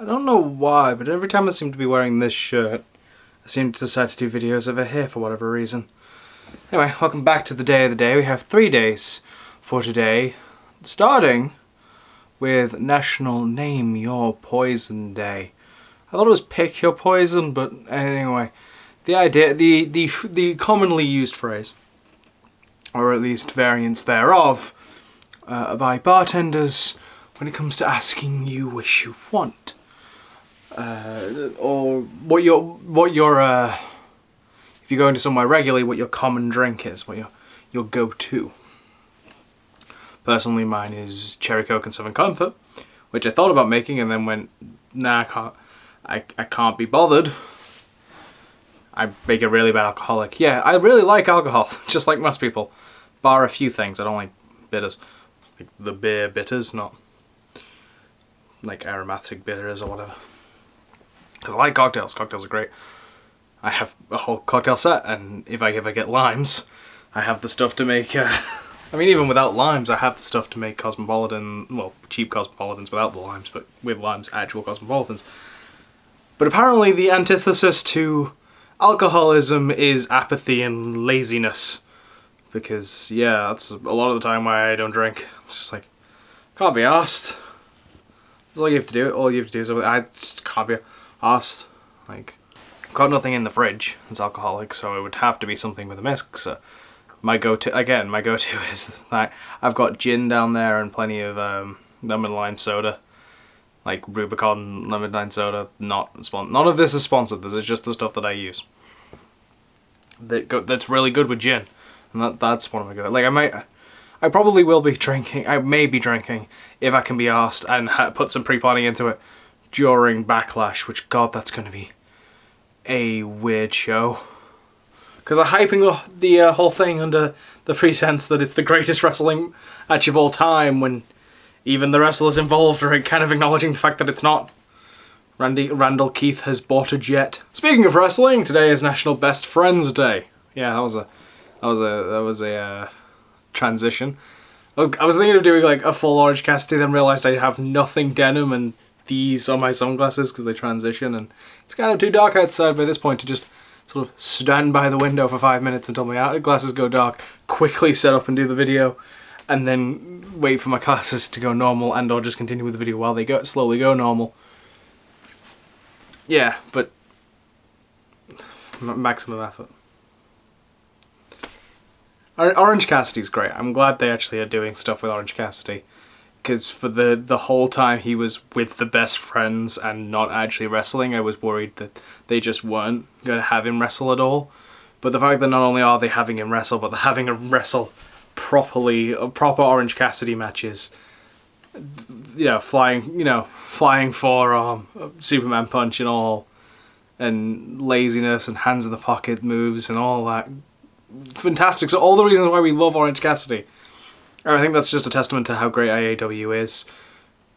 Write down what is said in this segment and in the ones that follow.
I don't know why, but every time I seem to be wearing this shirt, I seem to decide to do videos over here for whatever reason. Anyway, welcome back to the day of the day. We have 3 days for today, starting with National Name Your Poison Day. I thought it was Pick Your Poison, but anyway, the idea, the commonly used phrase, or at least variants thereof, by bartenders when it comes to asking you wish you want. Or what your if you're going to somewhere regularly, what your common drink is, what your go-to. Personally, mine is Cherry Coke and Southern Comfort, which I thought about making and then went, nah, I can't be bothered. I make a really bad alcoholic. Yeah, I really like alcohol, just like most people, bar a few things. I don't like bitters, like the beer bitters, not like aromatic bitters or whatever. Because I like cocktails. Cocktails are great. I have a whole cocktail set, and if I ever get limes, I have the stuff to make... I mean, even without limes, I have the stuff to make cosmopolitan... Well, cheap cosmopolitans without the limes, but with limes, actual cosmopolitans. But apparently the antithesis to alcoholism is apathy and laziness. Because, yeah, that's a lot of the time why I don't drink. It's just like, can't be arsed. That's all you have to do. All you have to do is... I just can't be asked. Like, I've got nothing in the fridge. It's alcoholic, so it would have to be something with a mixer. My go-to is that I've got gin down there and plenty of lemon lime soda, like Rubicon lemon lime soda. None of this is sponsored. This is just the stuff that I use. That's really good with gin, and that's one of my go. Like I probably will be drinking. I may be drinking if I can be asked and put some pre-planning into it during Backlash, which, God, that's going to be a weird show. Because they're hyping the whole thing under the pretense that it's the greatest wrestling match of all time, when even the wrestlers involved are kind of acknowledging the fact that it's not. Randall Keith has bought a jet. Speaking of wrestling, today is National Best Friends Day. Yeah, that was a transition. I was thinking of doing like a full Orange Cassidy, then realised I have nothing denim and these are my sunglasses because they transition, and it's kind of too dark outside by this point to just sort of stand by the window for 5 minutes until my glasses go dark, quickly set up and do the video, and then wait for my glasses to go normal and or just continue with the video while they slowly go normal. Yeah, but maximum effort. Orange Cassidy's great. I'm glad they actually are doing stuff with Orange Cassidy. Because for the whole time he was with the best friends and not actually wrestling, I was worried that they just weren't going to have him wrestle at all. But the fact that not only are they having him wrestle, but they're having him wrestle properly, proper Orange Cassidy matches. Flying forearm, Superman punch and all, and laziness and hands in the pocket moves and all that. Fantastic. So all the reasons why we love Orange Cassidy. I think that's just a testament to how great IAW is,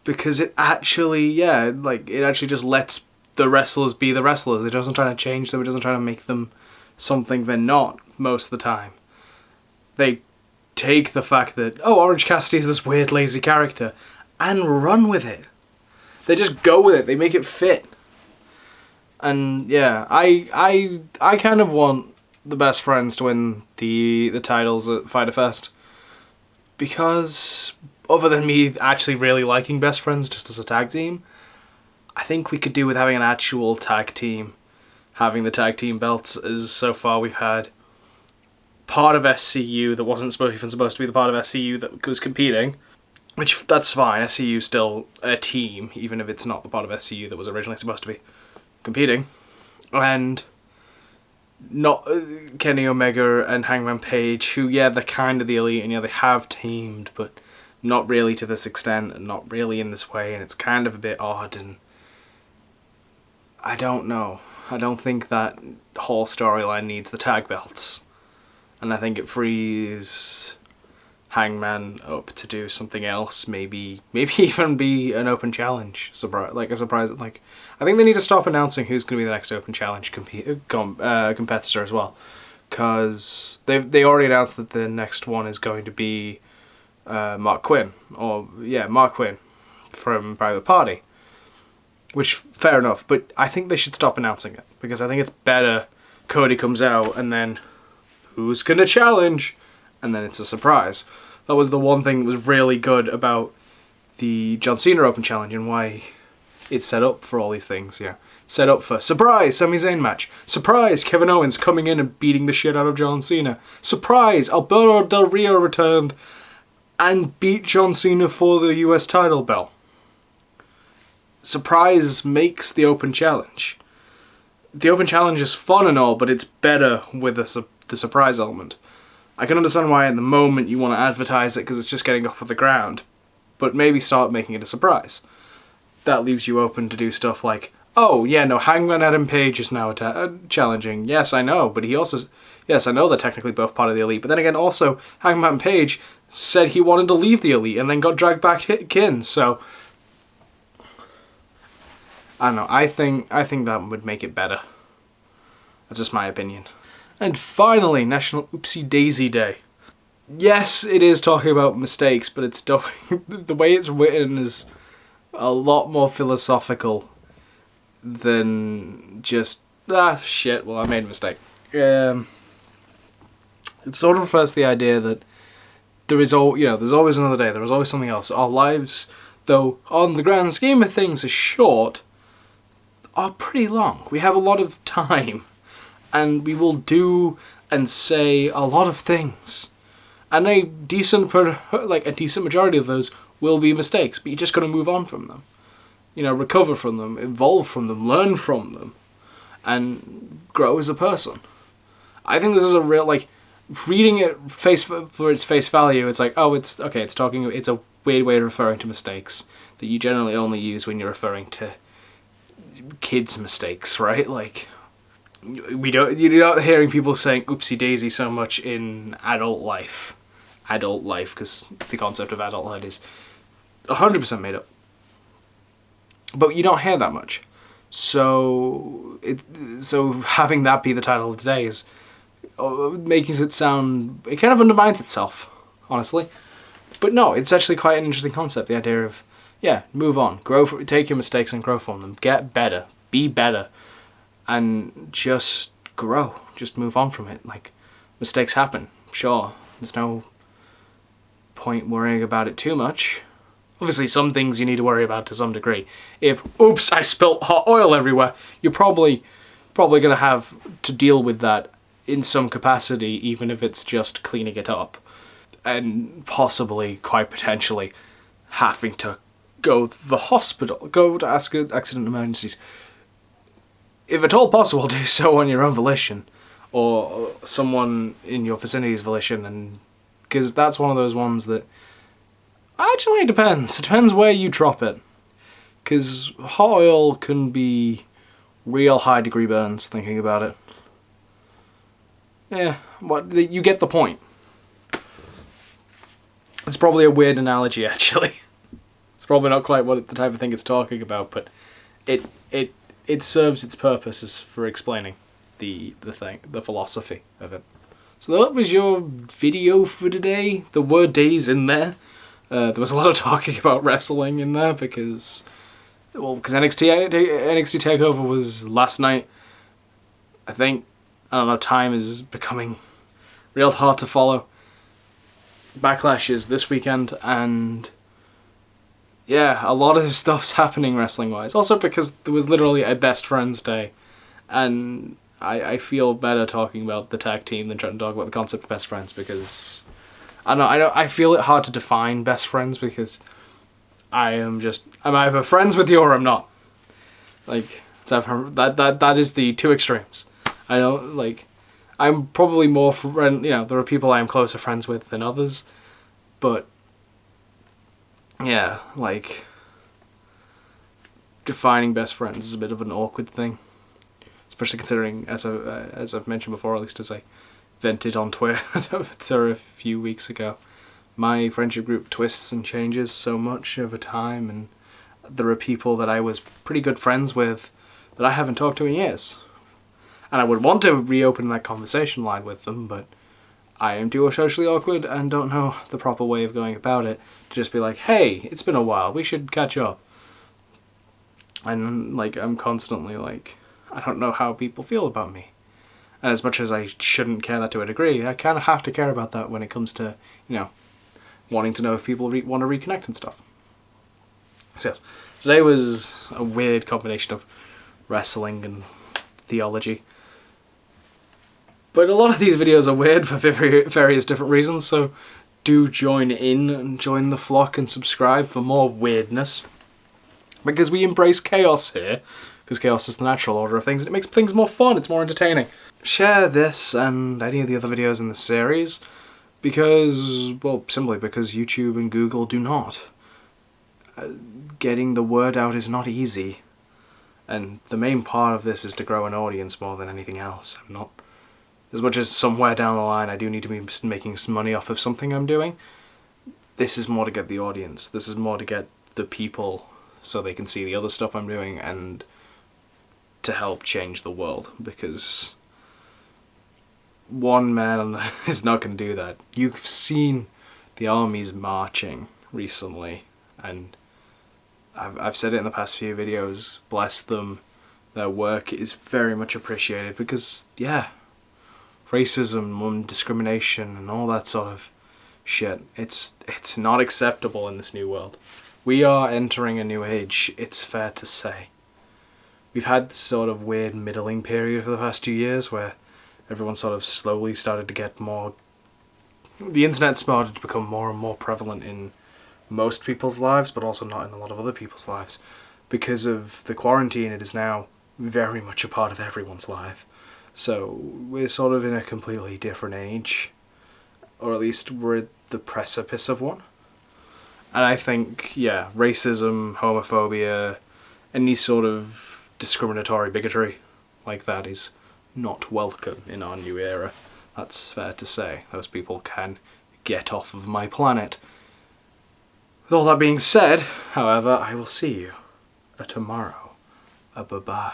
because it actually, it actually just lets the wrestlers be the wrestlers. It doesn't try to change them. It doesn't try to make them something they're not most of the time. They take the fact that, oh, Orange Cassidy is this weird, lazy character, and run with it. They just go with it. They make it fit. And yeah, I kind of want the best friends to win the titles at Fyter Fest. Because, other than me actually really liking Best Friends just as a tag team, I think we could do with having an actual tag team. Having the tag team belts, as so far we've had part of SCU that wasn't even supposed to be the part of SCU that was competing. Which, that's fine, SCU's still a team, even if it's not the part of SCU that was originally supposed to be competing. And not Kenny Omega and Hangman Page, who, yeah, they're kind of the elite, and yeah, they have teamed, but not really to this extent, and not really in this way, and it's kind of a bit odd, and I don't know. I don't think that whole storyline needs the tag belts, and I think it frees Hangman up to do something else, maybe even be an open challenge, surprise. I think they need to stop announcing who's going to be the next open challenge competitor as well, because they already announced that the next one is going to be Mark Quinn from Private Party, which, fair enough, but I think they should stop announcing it, because I think it's better Cody comes out and then who's gonna challenge, and then it's a surprise. That was the one thing that was really good about the John Cena Open Challenge and why it's set up for all these things, yeah. Set up for surprise Sami Zayn match. Surprise Kevin Owens coming in and beating the shit out of John Cena. Surprise Alberto Del Rio returned and beat John Cena for the US title belt. Surprise makes the Open Challenge. The Open Challenge is fun and all, but it's better with the surprise element. I can understand why at the moment you want to advertise it because it's just getting off of the ground, but maybe start making it a surprise. That leaves you open to do stuff like, oh yeah, no, Hangman Adam Page is now challenging. Yes, I know, but he also, yes, I know they're technically both part of the Elite, but then again, also, Hangman Page said he wanted to leave the Elite and then got dragged back in, so I don't know, I think that would make it better. That's just my opinion. And finally, National Oopsie Daisy Day. Yes, it is talking about mistakes, but it's the way it's written is a lot more philosophical than just, shit, well, I made a mistake. It sort of refers to the idea that there's always another day, there is always something else. Our lives, though on the grand scheme of things are short, are pretty long. We have a lot of time, and we will do and say a lot of things. And a decent majority of those will be mistakes, but you're just going to move on from them. You know, recover from them, evolve from them, learn from them, and grow as a person. I think this is a real, reading it for its face value, it's like, oh, it's a weird way of referring to mistakes that you generally only use when you're referring to kids' mistakes, right? Like, you're not hearing people saying oopsie daisy so much in adult life, because the concept of adulthood is 100% made up. But you don't hear that much. So having that be the title of today is making it sound, it kind of undermines itself, honestly. But no, it's actually quite an interesting concept, the idea of, yeah, move on, take your mistakes and grow from them, get better, be better, and just grow, just move on from it. Like, mistakes happen, sure, there's no point worrying about it too much. Obviously, some things you need to worry about to some degree. If, oops, I spilt hot oil everywhere, you're probably going to have to deal with that in some capacity, even if it's just cleaning it up. And possibly, quite potentially, having to go to the hospital, go to accident emergencies. If at all possible, do so on your own volition, or someone in your vicinity's volition, and because that's one of those ones that actually it depends. It depends where you drop it, because hot oil can be real high degree burns. Thinking about it, yeah, you get the point. It's probably a weird analogy, actually. It's probably not quite the type of thing it's talking about, but it serves its purposes for explaining the philosophy of it. So that was your video for today. The word days in there. There was a lot of talking about wrestling in there because NXT TakeOver was last night. I think, I don't know, time is becoming real hard to follow. Backlash is this weekend, and yeah, a lot of stuff's happening wrestling-wise. Also because there was literally a best friends day, and I feel better talking about the tag team than trying to talk about the concept of best friends, because I feel it hard to define best friends, because I'm either friends with you or I'm not. Like, that is the two extremes. I don't, like, I'm probably more there are people I am closer friends with than others, but yeah, like, defining best friends is a bit of an awkward thing, especially considering, as I've mentioned before, at least as I vented on Twitter a few weeks ago, my friendship group twists and changes so much over time, and there are people that I was pretty good friends with that I haven't talked to in years. And I would want to reopen that conversation line with them, but I am too socially awkward and don't know the proper way of going about it to just be like, hey, it's been a while, we should catch up. And like I'm constantly like, I don't know how people feel about me. And as much as I shouldn't care that to a degree, I kind of have to care about that when it comes to, you know, wanting to know if people want to reconnect and stuff. So yes, today was a weird combination of wrestling and theology. But a lot of these videos are weird for various different reasons, so do join in and join the flock and subscribe for more weirdness. Because we embrace chaos here, because chaos is the natural order of things, and it makes things more fun, it's more entertaining. Share this and any of the other videos in the series, because, well, simply because YouTube and Google do not. Getting the word out is not easy, and the main part of this is to grow an audience more than anything else. I'm not, as much as somewhere down the line I do need to be making some money off of something I'm doing, this is more to get the audience, this is more to get the people so they can see the other stuff I'm doing and to help change the world, because one man is not going to do that. You've seen the armies marching recently, and I've said it in the past few videos, bless them, their work is very much appreciated, because yeah, racism and discrimination and all that sort of shit, it's not acceptable in this new world. We are entering a new age, it's fair to say. We've had this sort of weird middling period for the past 2 years where everyone sort of slowly started to get more... The internet started to become more and more prevalent in most people's lives, but also not in a lot of other people's lives. Because of the quarantine, it is now very much a part of everyone's life. So we're sort of in a completely different age, or at least we're at the precipice of one. And I think, yeah, racism, homophobia, any sort of discriminatory bigotry like that is not welcome in our new era. That's fair to say. Those people can get off of my planet. With all that being said, however, I will see you tomorrow. Bye-bye.